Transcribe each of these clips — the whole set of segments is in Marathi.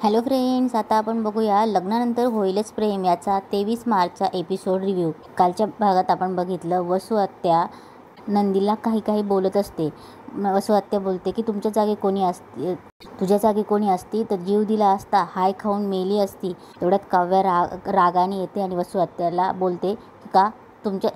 हॅलो फ्रेंड्स, आता आपण बघूया लग्नानंतर होईलच प्रेम याचा 23 मार्चचा एपिसोड रिव्ह्यू. कालच्या भागात आपण बघितलं वसू आत्या नंदीला काही बोलत असते. वसू आत्या बोलते की तुमच्या जागी कोणी असते, तुझ्या जागी कोणी असती तर जीव दिला असता, हाय खाऊन मेली असती. तेवढ्यात काव्या रागाने येते आणि वसू आत्याला बोलते की का तुमच्या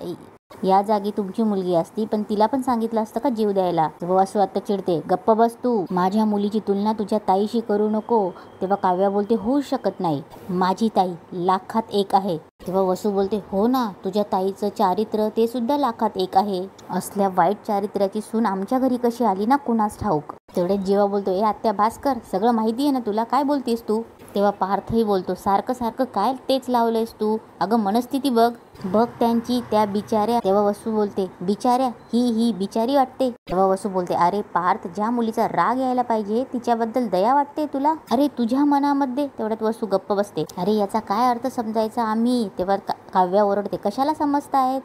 या जागी तुमची मुलगी असती पण तिला पण सांगितलं असतं का जीव द्यायला. तेव्हा वसू आत्या चिडते, गप्प बस तू, माझ्या मुलीची तुलना तुझ्या ताईशी करू नको. तेव्हा काव्या बोलते होऊ शकत नाही, माझी ताई लाखात एक आहे. तेव्हा वसू बोलते हो ना, तुझ्या ताईचं चारित्र्य ते सुद्धा लाखात एक आहे. असल्या वाईट चारित्र्याची सून आमच्या घरी कशी आली ना कुणास ठाऊक. तेवढ्यात जीवा बोलतो, ए आत्या भास्कर, सगळं माहिती आहे ना तुला, काय बोलतेस तू. तेव्हा पार्थही बोलतो, सारखं सारखं काय तेच लावलंयस तू, अगं मनस्थिती बघ बघ त्यांची त्या बिचाऱ्या. तेव्हा वसू बोलते, बिचाऱ्या, ही बिचारी वाटते. तेव्हा वसू बोलते, अरे पार्थ, ज्या मुलीचा राग यायला पाहिजे तिच्याबद्दल दया वाटते तुला, अरे तुझ्या मनामध्ये. तेवढ्यात वसू गप्प बसते, अरे याचा काय अर्थ समजायचा आम्ही. तेव्हा काव्या ओरडते, कशाला समजतायत,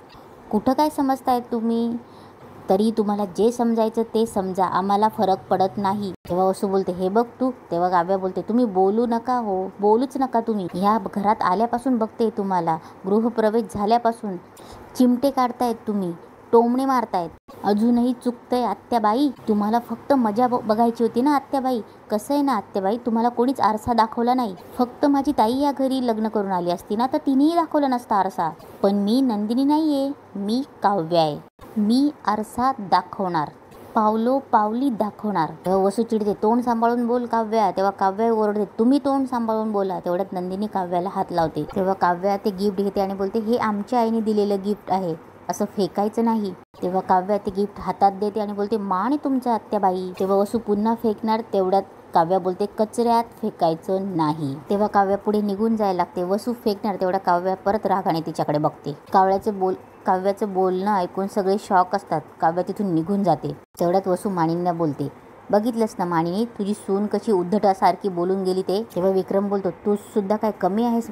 कुठं काय समजतायत तुम्ही, तरी तुम्हाला जे समजायचं ते समजा, आम्हाला फरक पडत नाही. तेव्हा वसू बोलते, हे बघ तू. तेव्हा काव्या बोलते, तुम्ही बोलू नका, हो बोलूच नका तुम्ही. ह्या घरात आल्यापासून बघते तुम्हाला, गृहप्रवेश झाल्यापासून चिमटे काढतायत तुम्ही, टोमणे मारतायत, अजूनही चुकतंय आत्याबाई. तुम्हाला फक्त मजा बघायची होती ना आत्याबाई. कसं आहे ना आत्याबाई, तुम्हाला कोणीच आरसा दाखवला नाही. फक्त माझी ताई या घरी लग्न करून आली असती ना तर तिनेही दाखवला नसता आरसा. पण मी नंदिनी नाहीये, मी काव्या आहे. मी आरसा दाखवणार, पावली दाखवणार. तेव्हा वसू चिडते, तोंड सांभाळून बोल काव्या. तेव्हा काव्या ओरडते, तुम्ही तोंड सांभाळून बोला. तेवढ्यात नंदिनी काव्याला हात लावते. तेव्हा काव्या ते गिफ्ट घेते आणि बोलते, हे आमच्या आईने दिलेलं गिफ्ट आहे, असं फेकायचं नाही. तेव्हा काव्या ते गिफ्ट हातात देते आणि बोलते, मान तुमच्या आत्याबाई. तेव्हा वसू पुन्हा फेकणार. तेवढ्यात काव्या बोलते, कचऱ्यात फेकायचं नाही. तेव्हा काव्या पुढे निघून जायला लागते. वसू फेकणार. तेवढ्या काव्या परत रागाने तिच्याकडे बघते. काव्याचं बोलणं ऐकून सगळे शॉक असतात. काव्या तिथून निघून जाते. तेवढ्यात वसू माणिनीला बोलते, बघितलंस ना माणिनी, तुझी सून कशी उद्धटासारखी बोलून गेली ते. तेव्हा विक्रम बोलतो, तू सुद्धा काय कमी आहेस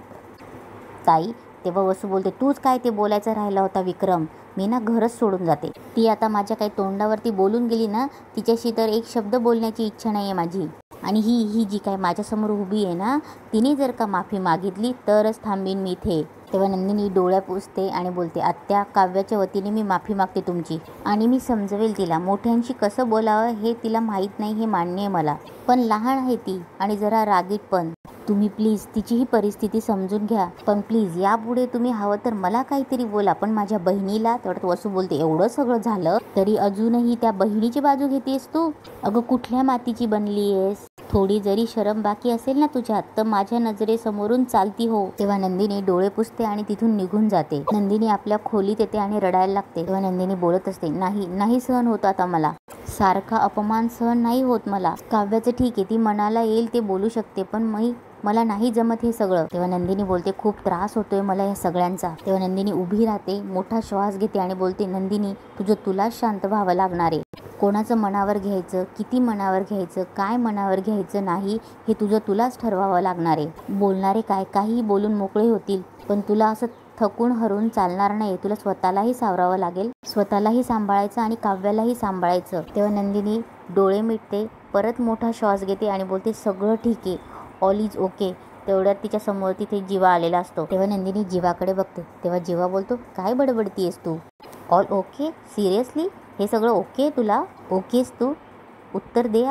ताई. तेव्हा वसू बोलते, तूच काय ते बोलायचं राहिला होता विक्रम, मी ना घरच सोडून जाते. ती आता माझ्या काही तोंडावरती बोलून गेली ना, तिच्याशी तर एक शब्द बोलण्याची इच्छा नाही आहे माझी. आणि ही जी काय माझ्यासमोर उभी आहे ना, तिने जर का माफी मागितली तरच थांबीन मी इथे. तेव्हा नंदिनी डोळ्या पुसते आणि बोलते, आत्या, काव्याच्या वतीने मी माफी मागते तुमची, आणि मी समजवेल तिला. मोठ्यांशी कसं बोलावं हे तिला माहीत नाही, हे मान्य आहे मला, पण लहान आहे ती आणि जरा रागीट पण. तुम्ही प्लीज तिचीही परिस्थिती समजून घ्या, पण प्लीज यापुढे तुम्ही हवं तर मला काहीतरी बोला, पण माझ्या बहिणीला. तेवढ्यात वसू बोलते, एवढं सगळं झालं तरी अजूनही त्या बहिणीची बाजू घेतेस तू. अगं कुठल्या मातीची बनली आहेस, थोडी जरी शरम बाकी असेल ना तुझ्यात तर माझ्या नजरेसमोरून चालती हो. तेव्हा नंदिनी डोळे पुसते आणि तिथून निघून जाते. नंदिनी आपल्या खोलीत येते आणि रडायला लागते. तेव्हा नंदिनी बोलत असते, नाही सहन होत आता मला, सारखा अपमान सहन नाही होत मला. काव्याचं ठीक आहे, ती मनाला येईल ते बोलू शकते, पण मला नाही जमत हे सगळं. तेव्हा नंदिनी बोलते, खूप त्रास होतोय मला या सगळ्यांचा. तेव्हा नंदिनी उभी राहते, मोठा श्वास घेते आणि बोलते, नंदिनी, तुलाच शांत व्हावं लागणार आहे. कोणाचं मनावर घ्यायचं, किती मनावर घ्यायचं, काय मनावर घ्यायचं नाही, हे तुलाच ठरवावं लागणार आहे. बोलणारे काही बोलून मोकळे होतील, पण तुला असं थकून हरू चालणार नाही. तुला स्वतःलाही सावरावं लागेल, स्वतःलाही सांभाळायचं आणि काव्यालाही सांभाळायचं. तेव्हा नंदिनी डोळे मिटते, परत मोठा श्वास घेते आणि बोलते, सगळं ठीक आहे, ऑल इज ओके. तेवढ्यात तिच्या समोर तिथे जीवा आलेला असतो. तेव्हा नंदिनी जीवाकडे बघते. तेव्हा जीवा बोलतो, काय बडबडतीयस तू, ऑल ओके, सिरियसली हे सगळं ओके तुला, ओकेस तू, उत्तर दे.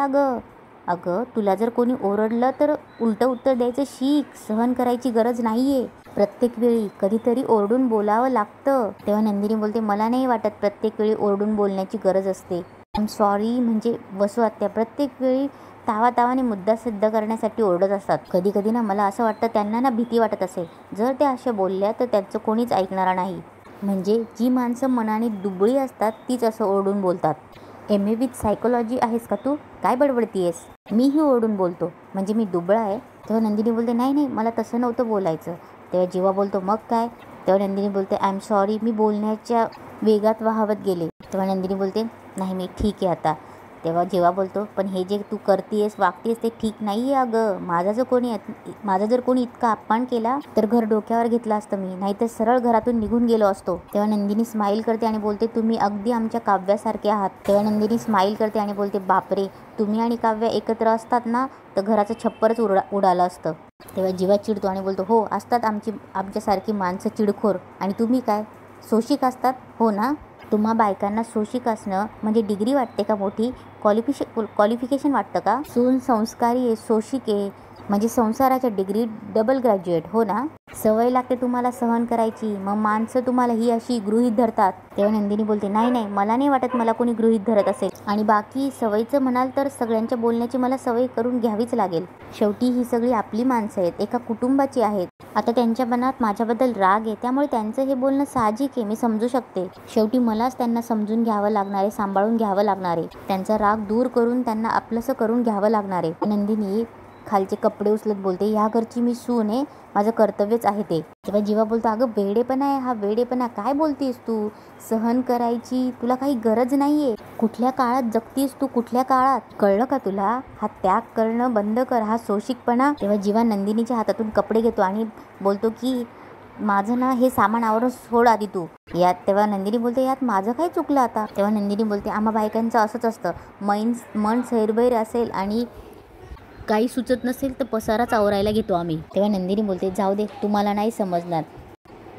अगं तुला जर कोणी ओरडलं तर उलटं उत्तर द्यायचं शिक, सहन करायची गरज नाहीये. प्रत्येक वेळी कधीतरी ओरडून बोलावं लागतं. तेव्हा नंदिनी बोलते, मला नाही वाटत प्रत्येक वेळी ओरडून बोलण्याची गरज असते. I am sorry. म्हणजे वसू आत्या प्रत्येक वेळी तावाने मुद्दा सिद्ध करण्यासाठी ओरडत असतात. कधी ना मला असं वाटतं त्यांना ना भीती वाटत असेल, जर त्या अशा बोलल्या तर त्यांचं कोणीच ऐकणार नाही. म्हणजे जी माणसं मनाने दुबळी असतात तीच असं ओरडून बोलतात. MA विथ सायकोलॉजी आहेस का तू, काय बडबडतीयस, मीही ओरडून बोलतो म्हणजे मी दुबळा आहे. तेव्हा नंदिनी बोलते, नाही मला तसं नव्हतं बोलायचं. तेव्हा जीवा बोलतो, मग काय. तेव्हा नंदिनी बोलते, आय एम सॉरी, मी बोलण्याच्या वेगात वाहवत गेले. तेव्हा नंदिनी बोलते, नाही मी ठीक आहे आता. तेव्हा जीवा बोलतो, पण हे जे तू करतेस वागतेस ते ठीक नाही आहे अगं. माझा जर कोणी इतका अपमान केला तर घर डोक्यावर घेतला असतं मी, नाहीतर सरळ घरातून निघून गेलो असतो. तेव्हा नंदिनी स्माईल करते आणि बोलते, तुम्ही अगदी आमच्या काव्यासारखे आहात. तेव्हा नंदिनी स्माईल करते आणि बोलते, बापरे, तुम्ही आणि काव्या एकत्र असतात ना तर घराचं छप्परच उडालं असतं. तेव्हा जीवा चिडतो आणि बोलतो, हो असतात आमच्यासारखी माणसं चिडखोर, आणि तुम्ही काय सोशिक असतात हो ना. तुम्हा बायकांना सोशिक असणं म्हणजे डिग्री वाटते का मोठी, क्वालिफिकेशन वाटतं का. सून संस्कारी आहे, सोशिक आहे म्हणजे संसाराच्या डिग्री डबल ग्रॅज्युएट हो ना. सवय लागते तुम्हाला सहन करायची, मग माणसं तुम्हाला ही अशी गृहीत धरतात. तेव्हा नंदिनी बोलते, नाही मला नाही वाटत मला कोणी गृहीत धरत असेल, आणि बाकी सवयीचं म्हणाल तर सगळ्यांच्या बोलण्याची मला सवय करून घ्यावीच लागेल. शेवटी ही सगळी आपली माणसं आहेत, एका कुटुंबाची आहेत. आता त्यांच्या मनात माझ्याबद्दल राग आहे, त्यामुळे त्यांचं हे बोलणं साहजिक आहे, मी समजू शकते. शेवटी मलाच त्यांना समजून घ्यावं लागणार आहे, सांभाळून घ्यावं लागणार आहे, त्यांचा राग दूर करून त्यांना आपलंसं करून घ्यावं लागणार आहे. नंदिनी खालचे कपडे उचलत बोलते, ह्या घरची मी सून आहे, माझं कर्तव्यच आहे ते. तेव्हा जीवा बोलतो, अगं वेडेपणा आहे हा, वेडेपणा. काय बोलतेस तू, सहन करायची तुला काही गरज नाहीये. कुठल्या काळात जगतीस तू, कुठल्या काळात, कळलं का तुला. हा त्याग करणं बंद कर, हा सोशिकपणा. तेव्हा जीवा नंदिनीच्या हातातून कपडे घेतो आणि बोलतो की माझं ना हे सामान आवरून सोड आधी तू यात. तेव्हा नंदिनी बोलते, यात माझं काय चुकलं आता. तेव्हा नंदिनी बोलते, आम्हा बायकांचं असंच असतं, मन सैरभैर असेल आणि काही सुचत नसेल तर पसाराच आवरायला घेतो आम्ही. तेव्हा नंदिनी बोलते, जाऊ दे तुम्हाला नाही समजणार.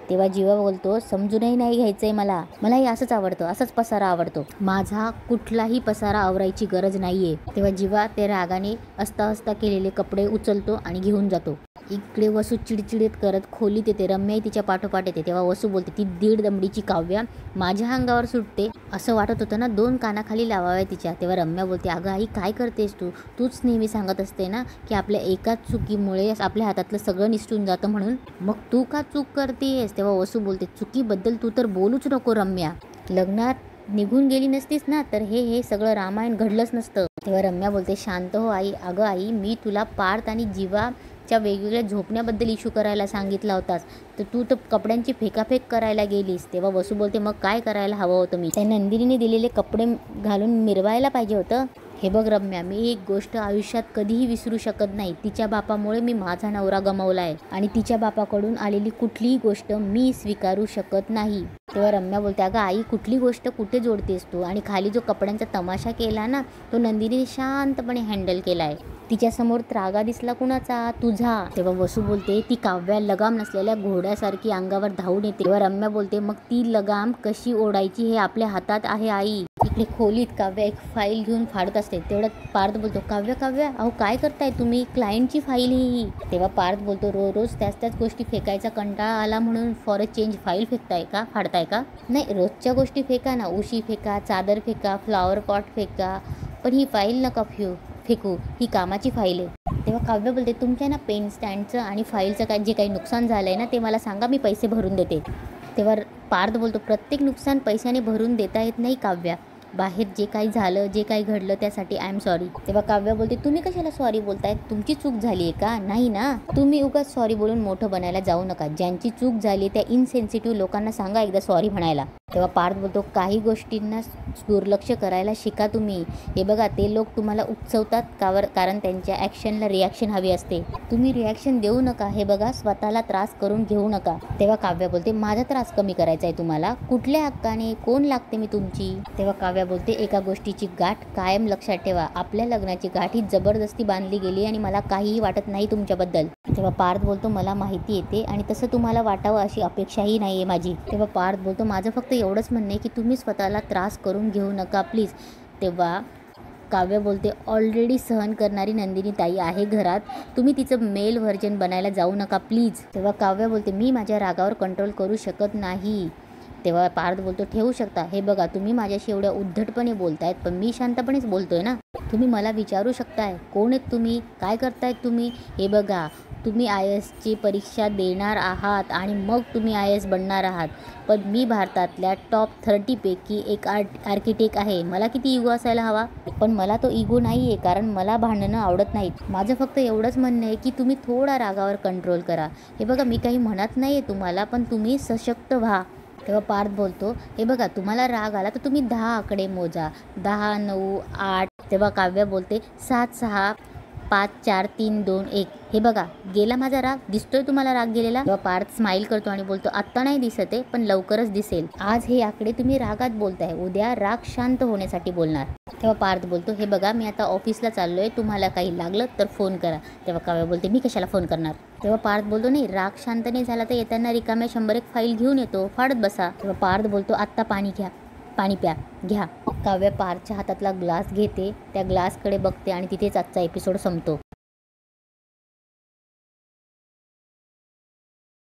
तेव्हा जीवा बोलतो, समजूनही नाही घ्यायचंय मलाही असंच आवडतं, असंच पसारा आवडतो, माझा कुठलाही पसारा आवरायची गरज नाहीये. तेव्हा जीवा ते रागाने असता केलेले कपडे उचलतो आणि घेऊन जातो. इकडे वसू चिडचिडीत करत खोलीत येते. रम्याही तिच्या पाठोपाठ येते. तेव्हा वसू बोलते, ती 1.5 दमडीची काव्या माझ्या अंगावर सुटते, असं वाटत होतं ना 2 कानाखाली लावाव्या तिच्या. तेव्हा रम्या बोलते, अगं आई काय करतेस तूच नेहमी सांगत असते ना की आपल्या एकाच चुकीमुळे आपल्या हातातलं सगळं निसटून जातं म्हणून, मग तू का चूक करतेस. तेव्हा वसू बोलते, चुकीबद्दल तू तर बोलूच नको रम्या, लग्नात निघून गेली नसतीस ना तर हे सगळं रामायण घडलंच नसतं. तेव्हा रम्या बोलते, शांत हो आई. अगं आई, मी तुला पार्थ आणि जीवाच्या वेगवेगळ्या झोपण्याबद्दल इश्यू करायला सांगितला होतास, तर तू तर कपड्यांची फेकाफेक करायला गेलीस. तेव्हा वसू बोलते, मग काय करायला हवं होतं मी, त्या नंदिनीने दिलेले कपडे घालून मिरवायला पाहिजे होतं. हे बघ रम्या, मी एक गोष्ट आयुष्यात कधीही विसरू शकत नाही. तिच्या बापामुळे मी माझा नवरा गमावला आहे आणि तिच्या बापाकडून आलेली कुठलीही गोष्ट मी स्वीकारू शकत नाही. तेव्हा रम्या बोलते, अगं आई, कुठली गोष्ट कुठे जोडतेस तू, आणि खाली जो कपड्यांचा तमाशा केला ना तो नंदिनीने शांतपणे हँडल केलाय. तिच्यासमोर त्रागा दिसला कुणाचा, तुझा. तेव्हा वसू बोलते, ती काव्या लगाम नसलेल्या घोड्यासारखी अंगावर धावून येते. तेव्हा रम्या बोलते, मग ती लगाम कशी ओढायची हे आपल्या हातात आहे आई. इकडे खोलीत काव्या एक फाईल घेऊन फाडत असते. तेवढ्यात पार्थ बोलतो, काव्या अहो काय करताय तुम्ही, क्लायंटची फाईल ही. तेव्हा पार्थ बोलतो, रोज त्याच गोष्टी फेकायचा कंटाळा आला म्हणून फॉर अ चेंज फाईल फाडताय का. नाही, रोजच्या गोष्टी फेका ना, उशी फेका, चादर फेका, फ्लॉवर पॉट फेका, पण ही फाईल नका फेकू, ही कामाची फाईल आहे. तेव्हा काव्य बोलते, तुमच्या ना पेन स्टँडचं आणि फाईलचं जे काही नुकसान झालं आहे ना ते मला सांगा, मी पैसे भरून देते. तेव्हा पार्थ बोलतो, प्रत्येक नुकसान पैशाने भरून देता येत नाही काव्या, बाहेर जे काही झालं, जे काही घडलं त्यासाठी आय एम सॉरी. तेव्हा काव्या बोलते, तुम्ही कशाला सॉरी बोलताय, तुमची चूक झाली आहे का, नाही ना. तुम्ही उगाच सॉरी बोलून मोठं बनायला जाऊ नका. ज्यांची चूक झाली त्या इनसेन्सिटिव्ह लोकांना सांगा एकदा सॉरी म्हणायला. तेव्हा पार्थ बोलतो, काही गोष्टींना दुर्लक्ष करायला शिका तुम्ही. हे बघा, ते लोक तुम्हाला उकसवतात कारण त्यांच्या ॲक्शनला रिॲक्शन हवी असते. तुम्ही रिॲक्शन देऊ नका. हे बघा, स्वतःला त्रास करून घेऊ नका. तेव्हा काव्या बोलते, माझा त्रास कमी करायचा आहे तुम्हाला, कुठल्या हक्काने, कोण लागते मी तुमची. तेव्हा काव्या बोलते, एका गोष्टीची गाठ कायम लक्षात ठेवा, आपल्या लग्नाची गाठ ही जबरदस्ती बांधली गेली आणि मला काहीही वाटत नाही तुमच्याबद्दल. तेव्हा पार्थ बोलतो, मला माहिती येते आणि तसं तुम्हाला वाटावं अशी अपेक्षाही नाही आहे माझी. तेव्हा पार्थ बोलतो, माझं फक्त एवढंच म्हणणं आहे की तुम्ही स्वतःला त्रास करून घेऊ नका प्लीज. तेव्हा काव्य बोलते, ऑलरेडी सहन करणारी नंदिनी ताई आहे घरात, तुम्ही तिचं मेल व्हर्जन बनायला जाऊ नका प्लीज. तेव्हा काव्य बोलते, मी माझ्या रागावर कंट्रोल करू शकत नाही. तेव्हा पार्थ बोलतो, ठेवू शकता. हे बघा, तुम्ही माझ्याशी एवढ्या उद्धटपणे बोलतायत पण मी शांतपणेच बोलतोय ना. तुम्ही मला विचारू शकताय, कोण आहेत तुम्ही, काय करतायत तुम्ही. हे बघा, तुम्ही IASची परीक्षा देणार आहात आणि मग तुम्ही IAS बनणार आहात, पण मी भारतातल्या टॉप 30 पैकी एक आर्किटेक्ट आहे. मला किती इगो असायला हवा, पण मला तो इगो नाही आहे, कारण मला भांडणं आवडत नाहीत. माझं फक्त एवढंच म्हणणं आहे की तुम्ही थोडा रागावर कंट्रोल करा. हे बघा, मी काही म्हणत नाही आहे तुम्हाला, पण तुम्ही सशक्त व्हा. तेव्हा पार्थ बोलतो, हे बघा, तुम्हाला राग आला तर तुम्ही 10 आकडे मोजा, 10, 9, 8, तेव्हा काव्या बोलते 7-6-5-4-3-2-1. हे बघा गेला माझा राग, दिसतोय तुम्हाला राग गेलेला? तेव्हा पार्थ स्माईल करतो आणि बोलतो आत्ता नाही दिसत आहे, पण लवकरच दिसेल. आज हे आकडे तुम्ही रागात बोलताय, उद्या राग शांत होण्यासाठी बोलणार. तेव्हा पार्थ बोलतो हे बघा मी आता ऑफिसला चाललोय, तुम्हाला काही लागलं तर फोन करा. तेव्हा काव्या बोलते मी कशाला फोन करणार. तेव्हा पार्थ बोलतो नाही, राग शांत नाही झाला तर येताना रिकाम्या 100 फाईल घेऊन येतो, फाडत बसा. तेव्हा पार्थ बोलतो आत्ता पाणी घ्या, पाणी प्या, घ्या. काव्या पार्थच्या हातातला ग्लास घेते, त्या ग्लासकडे बघते आणि तिथेच आजचा एपिसोड संपतो.